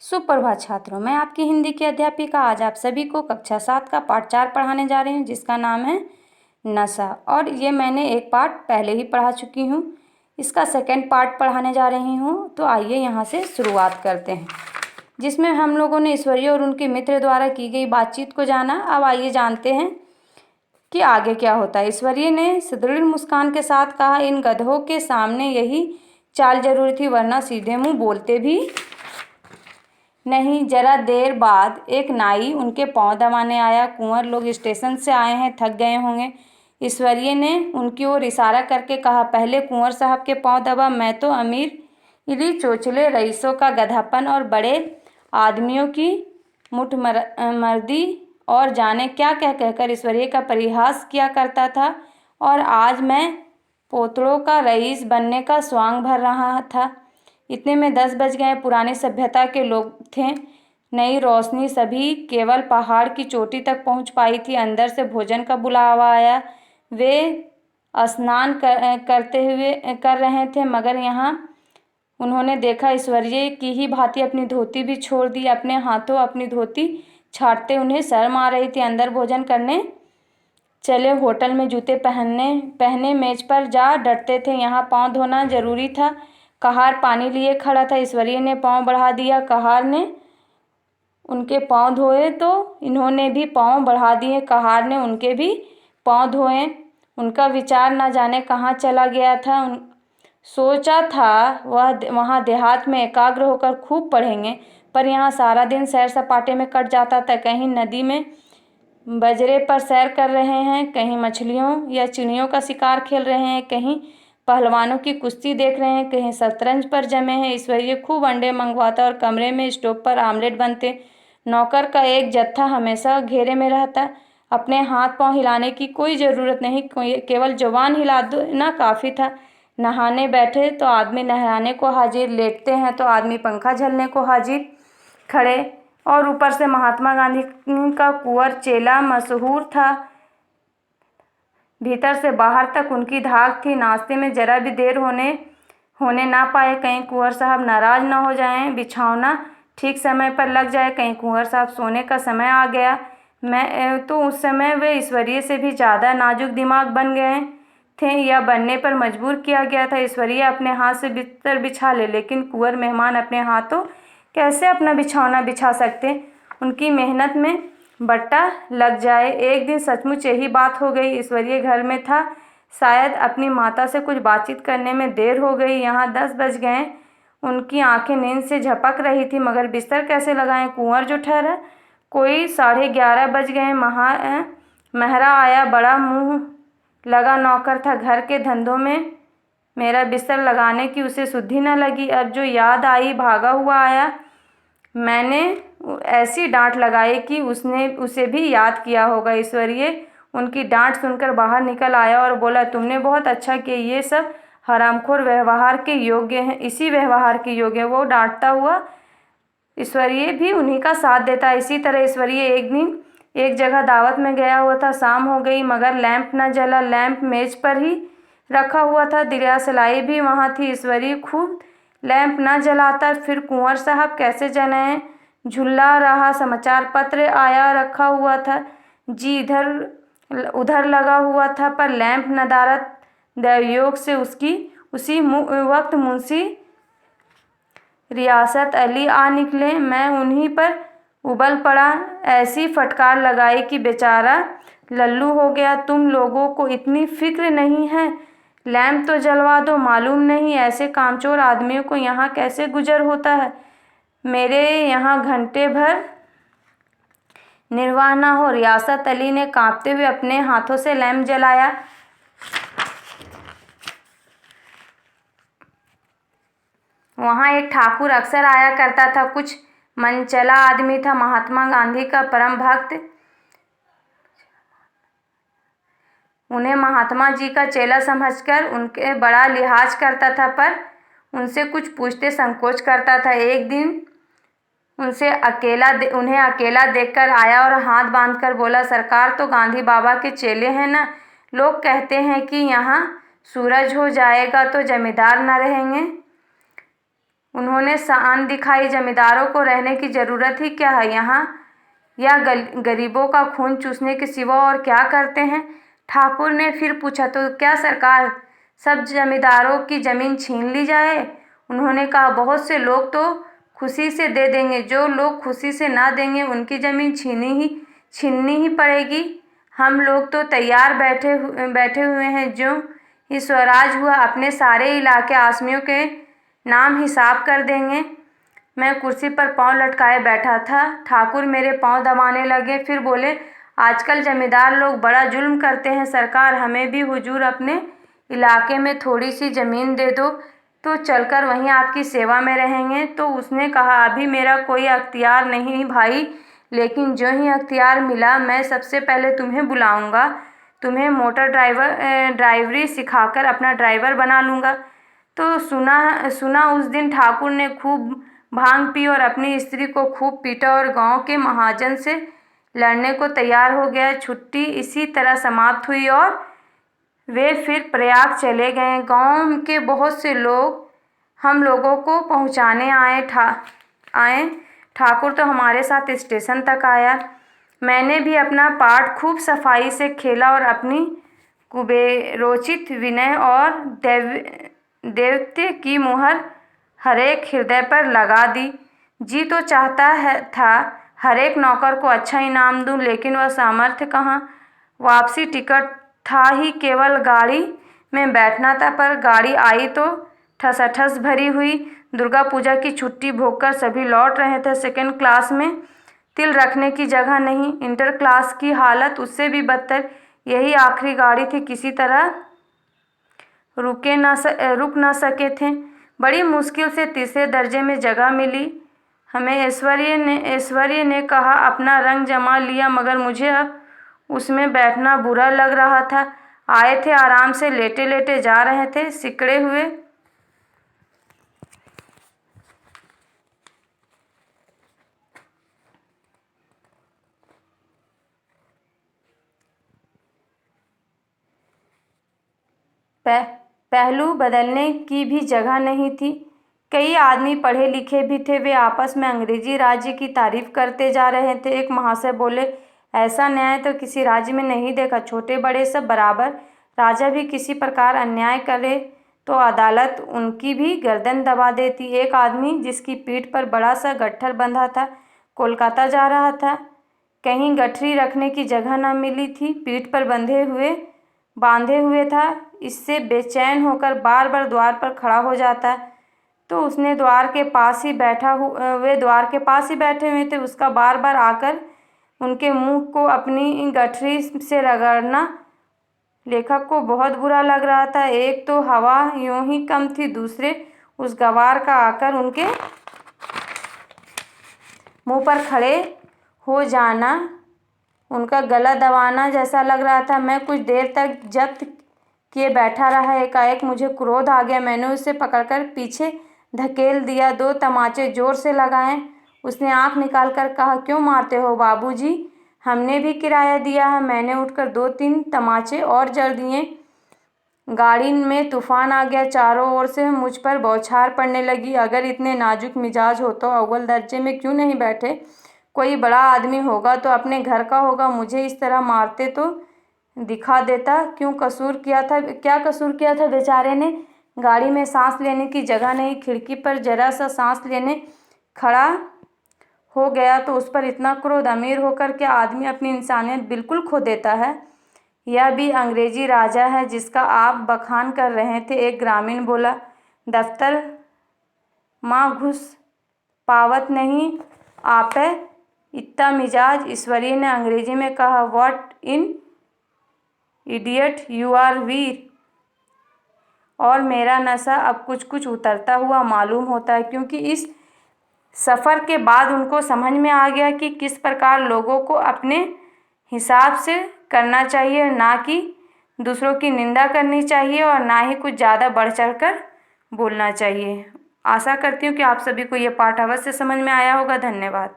सुप्रभात छात्रों, मैं आपकी हिंदी की अध्यापिका आज आप सभी को कक्षा 7 का पाठ 4 पढ़ाने जा रही हूँ, जिसका नाम है नशा। और ये मैंने एक पाठ पहले ही पढ़ा चुकी हूँ। इसका सेकंड पार्ट पढ़ाने जा रही हूँ। तो आइए यहाँ से शुरुआत करते हैं, जिसमें हम लोगों ने ईश्वरीय और उनके मित्र द्वारा की गई बातचीत को जाना। अब आइए जानते हैं कि आगे क्या होता है। ईश्वरीय ने सुदृढ़ मुस्कान के साथ कहा, इन गधों के सामने यही चाल जरूरी थी, वरना सीधे मुंह बोलते भी नहीं। जरा देर बाद एक नाई उनके पांव दबाने आया। कुंवर लोग स्टेशन से आए हैं, थक गए होंगे। ईश्वरीय ने उनकी ओर इशारा करके कहा, पहले कुंवर साहब के पांव दबा। मैं तो अमीरी चोचले रईसों का गधापन और बड़े आदमियों की मुठमर्दी और जाने क्या कह कहकर ईश्वरीय का परिहास किया करता था, और आज मैं पोतड़ों का रईस बनने का स्वांग भर रहा था। इतने में 10 बज गए। पुरानी सभ्यता के लोग थे। नई रोशनी सभी केवल पहाड़ की चोटी तक पहुंच पाई थी। अंदर से भोजन का बुलावा आया। वे स्नान कर रहे थे, मगर यहाँ उन्होंने देखा ईश्वरीय की ही भांति अपनी धोती भी छोड़ दी। अपने हाथों अपनी धोती छाटते उन्हें शर्म आ रही थी। अंदर भोजन करने चले। होटल में जूते पहने मेज पर जा डटते थे। यहाँ पाँव धोना जरूरी था। कहार पानी लिए खड़ा था। ईश्वरीय ने पाँव बढ़ा दिया। कहार ने उनके पाँव धोए तो इन्होंने भी पाँव बढ़ा दिए। कहार ने उनके भी पाँव धोए। उनका विचार न जाने कहाँ चला गया था। सोचा था वह वहाँ देहात में एकाग्र होकर खूब पढ़ेंगे, पर यहाँ सारा दिन सैर सपाटे में कट जाता था। कहीं नदी में बजरे पर सैर कर रहे हैं, कहीं मछलियों या चिड़ियों का शिकार खेल रहे हैं, कहीं पहलवानों की कुश्ती देख रहे हैं, कहीं शतरंज पर जमे हैं। ईश्वरीय खूब अंडे मंगवाता और कमरे में स्टोव पर आमलेट बनते। नौकर का एक जत्था हमेशा घेरे में रहता। अपने हाथ पांव हिलाने की कोई ज़रूरत नहीं, केवल जुबान हिला देना काफ़ी था। नहाने बैठे तो आदमी नहलाने को हाजिर, लेटते हैं तो आदमी पंखा झलने को हाजिर खड़े। और ऊपर से महात्मा गांधी का कुंवर चेला मशहूर था। भीतर से बाहर तक उनकी धाक थी। नाश्ते में जरा भी देर होने ना पाए, कहीं कुंवर साहब नाराज न हो जाएं। बिछौना ठीक समय पर लग जाए, कहीं कुंवर साहब सोने का समय आ गया। मैं तो उस समय वे ईश्वरीय से भी ज़्यादा नाजुक दिमाग बन गए थे, या बनने पर मजबूर किया गया था। ईश्वरीय अपने हाथ से बिस्तर बिछा ले, लेकिन कुंवर मेहमान अपने हाथों कैसे अपना बिछौना बिछा सकते। उनकी मेहनत में बट्टा लग जाए। एक दिन सचमुच यही बात हो गई। ईश्वरीय घर में था। शायद अपनी माता से कुछ बातचीत करने में देर हो गई। यहाँ 10 बज गए। उनकी आंखें नींद से झपक रही थी, मगर बिस्तर कैसे लगाएं। कुंवर जो ठहरा। कोई 11:30 बज गए। महरा आया। बड़ा मुंह लगा नौकर था। घर के धंधों में मेरा बिस्तर लगाने की उसे सुधि न लगी। अब जो याद आई भागा हुआ आया। मैंने ऐसी डांट लगाई कि उसने उसे भी याद किया होगा। ईश्वरीय उनकी डांट सुनकर बाहर निकल आया और बोला, तुमने बहुत अच्छा किया। ये सब हरामखोर व्यवहार के योग्य हैं, इसी व्यवहार के योग्य हैं। वो डांटता हुआ ईश्वरीय भी उन्हीं का साथ देता। इसी तरह ईश्वरीय एक दिन एक जगह दावत में गया हुआ था। शाम हो गई, मगर लैंप न जला। लैंप मेज पर ही रखा हुआ था। दियासलाई भी वहाँ थी। ईश्वरीय खूब लैंप न जलाता, फिर कुंवर साहब कैसे जलाएं। झुल्ला रहा। समाचार पत्र आया रखा हुआ था। जी इधर उधर लगा हुआ था, पर लैंप नदारत। दैवयोग से उसी वक्त मुंशी रियासत अली आ निकले। मैं उन्हीं पर उबल पड़ा। ऐसी फटकार लगाई कि बेचारा लल्लू हो गया। तुम लोगों को इतनी फिक्र नहीं है, लैंप तो जलवा दो। मालूम नहीं ऐसे कामचोर आदमियों को यहाँ कैसे गुजर होता है। मेरे यहाँ घंटे भर निर्वाह न हो। रियासत अली ने कांपते हुए अपने हाथों से लैंप जलाया। वहाँ एक ठाकुर अक्सर आया करता था। कुछ मनचला आदमी था। महात्मा गांधी का परम भक्त। उन्हें महात्मा जी का चेला समझकर उनके बड़ा लिहाज करता था, पर उनसे कुछ पूछते संकोच करता था। एक दिन उन्हें अकेला देखकर आया और हाथ बांधकर बोला, सरकार तो गांधी बाबा के चेले हैं ना। लोग कहते हैं कि यहाँ सूरज हो जाएगा तो जमींदार न रहेंगे। उन्होंने शान दिखाई। जमींदारों को रहने की जरूरत ही क्या है यहाँ, या गरीबों का खून चूसने के सिवा और क्या करते हैं। ठाकुर ने फिर पूछा, तो क्या सरकार सब जमींदारों की जमीन छीन ली जाए। उन्होंने कहा, बहुत से लोग तो खुशी से दे देंगे, जो लोग खुशी से ना देंगे उनकी ज़मीन छीननी ही पड़ेगी। हम लोग तो तैयार बैठे हुए हैं, जो ही स्वराज हुआ अपने सारे इलाके आसमियों के नाम हिसाब कर देंगे। मैं कुर्सी पर पांव लटकाए बैठा था। ठाकुर मेरे पांव दबाने लगे, फिर बोले, आजकल जमींदार लोग बड़ा जुल्म करते हैं सरकार, हमें भी हुजूर अपने इलाके में थोड़ी सी ज़मीन दे दो तो चलकर वहीं आपकी सेवा में रहेंगे। तो उसने कहा, अभी मेरा कोई अख्तियार नहीं भाई, लेकिन जो ही अख्तियार मिला मैं सबसे पहले तुम्हें बुलाऊंगा, तुम्हें मोटर ड्राइवरी सिखाकर अपना ड्राइवर बना लूँगा। तो सुना उस दिन ठाकुर ने खूब भांग पी और अपनी स्त्री को खूब पीटा और गांव के महाजन से लड़ने को तैयार हो गया। छुट्टी इसी तरह समाप्त हुई और वे फिर प्रयाग चले गए। गांव के बहुत से लोग हम लोगों को पहुंचाने आए। ठाकुर तो हमारे साथ स्टेशन तक आया। मैंने भी अपना पार्ट खूब सफाई से खेला और अपनी कुबेरोचित विनय और देवत्व की मुहर हरेक हृदय पर लगा दी। जी तो था हर एक नौकर को अच्छा इनाम दूं, लेकिन वह सामर्थ्य कहाँ। वापसी टिकट था ही, केवल गाड़ी में बैठना था, पर गाड़ी आई तो ठसाठस भरी हुई। दुर्गा पूजा की छुट्टी भोगकर सभी लौट रहे थे। सेकंड क्लास में तिल रखने की जगह नहीं, इंटर क्लास की हालत उससे भी बदतर। यही आखिरी गाड़ी थी, किसी तरह रुक न सके थे। बड़ी मुश्किल से तीसरे दर्जे में जगह मिली हमें। ऐश्वर्य ने कहा, अपना रंग जमा लिया, मगर मुझे अब उसमें बैठना बुरा लग रहा था। आए थे आराम से, लेटे लेटे जा रहे थे, सिकड़े हुए पहलू बदलने की भी जगह नहीं थी। कई आदमी पढ़े लिखे भी थे, वे आपस में अंग्रेजी राज्य की तारीफ करते जा रहे थे। एक महाशय बोले, ऐसा न्याय तो किसी राज्य में नहीं देखा, छोटे बड़े सब बराबर। राजा भी किसी प्रकार अन्याय करे तो अदालत उनकी भी गर्दन दबा देती। एक आदमी जिसकी पीठ पर बड़ा सा गट्ठर बंधा था, कोलकाता जा रहा था। कहीं गठरी रखने की जगह न मिली थी, पीठ पर बांधे हुए था। इससे बेचैन होकर बार बार द्वार पर खड़ा हो जाता। तो उसने वे द्वार के पास ही बैठे हुए थे, उसका बार बार आकर उनके मुंह को अपनी गठरी से रगड़ना लेखक को बहुत बुरा लग रहा था। एक तो हवा यूं ही कम थी, दूसरे उस गवार का आकर उनके मुंह पर खड़े हो जाना उनका गला दबाना जैसा लग रहा था। मैं कुछ देर तक जब्त किए बैठा रहा। एकाएक मुझे क्रोध आ गया। मैंने उसे पकड़कर पीछे धकेल दिया, 2 तमाचे जोर से लगाए। उसने आंख निकालकर कहा, क्यों मारते हो बाबूजी, हमने भी किराया दिया है। मैंने उठकर 2-3 तमाचे और जड़ दिए। गाड़ी में तूफान आ गया, चारों ओर से मुझ पर बौछार पड़ने लगी। अगर इतने नाजुक मिजाज हो तो अव्वल दर्जे में क्यों नहीं बैठे। कोई बड़ा आदमी होगा तो अपने घर का होगा, मुझे इस तरह मारते तो दिखा देता। क्या कसूर किया था बेचारे ने। गाड़ी में सांस लेने की जगह नहीं, खिड़की पर जरा सा सांस लेने खड़ा हो गया तो उस पर इतना क्रोध। अमीर होकर क्या आदमी अपनी इंसानियत बिल्कुल खो देता है। यह भी अंग्रेजी राजा है जिसका आप बखान कर रहे थे, एक ग्रामीण बोला। दफ्तर माँ घुस पावत नहीं आपे इतना मिजाज, ईश्वरी ने अंग्रेजी में कहा। What an idiot you are Veer. और मेरा नशा अब कुछ कुछ उतरता हुआ मालूम होता है, क्योंकि इस सफ़र के बाद उनको समझ में आ गया कि किस प्रकार लोगों को अपने हिसाब से करना चाहिए, ना कि दूसरों की निंदा करनी चाहिए और ना ही कुछ ज़्यादा बढ़ चढ़कर बोलना चाहिए। आशा करती हूँ कि आप सभी को ये पाठ अवश्य समझ में आया होगा। धन्यवाद।